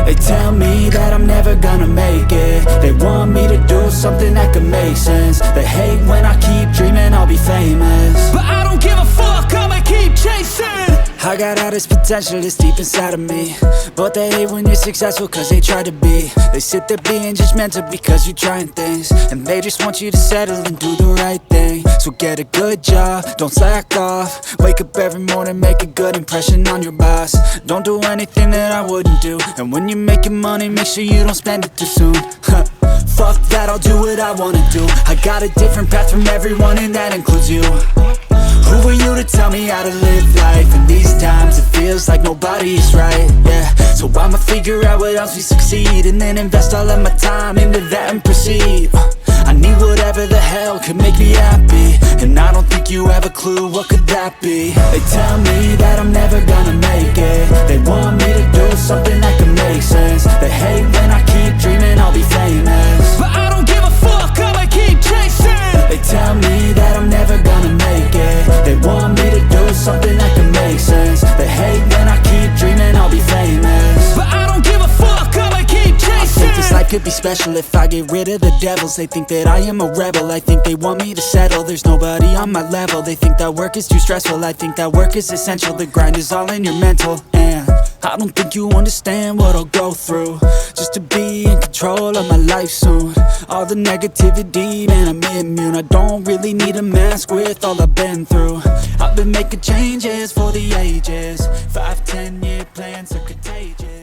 They tell me that I'm never gonna make it. They want me to do something that could make sense. They hate when I keep dreaming I'll be famous, but I don't give a fuck, I'ma keep chasing. I got all this potential that's deep inside of me, but they hate when you're successful cause they try to be. They sit there being judgmental because you're trying things, and they just want you to settle and do the right thing. So get a good job, don't slack off. Wake up every morning, make a good impression on your boss. Don't do anything that I wouldn't do, and when you're making money, make sure you don't spend it too soon. Fuck that, I'll do what I wanna do. I got a different path from everyone, and that includes you. Who are you to tell me how to live life? In these times it feels like nobody is right, yeah. So I'ma figure out what else we succeed, and then invest all of my time into that and proceed. I need whatever the hell could make me happy, and I don't think you have a clue what could that be. They tell me that I'm never gonna make it. They want me to do something that could make sense. They hate when I keep dreaming I'll be famous, but I don't give a fuck, I'ma keep chasing. They tell me that I'm never gonna make it. They want me to do something that can make sense. They hate when I keep dreaming I'll be famous, but I don't give a fuck, I'ma keep chasing. I think this life could be special if I get rid of the devils. They think that I am a rebel, I think they want me to settle. There's nobody on my level. They think that work is too stressful, I think that work is essential. The grind is all in your mental, and I don't think you understand what I'll go through just to be in control of my life soon. All the negativity, man, I'm immune. I don't really need a mask with all I've been through. I've been making changes for the ages. 5, 10 year plans are contagious.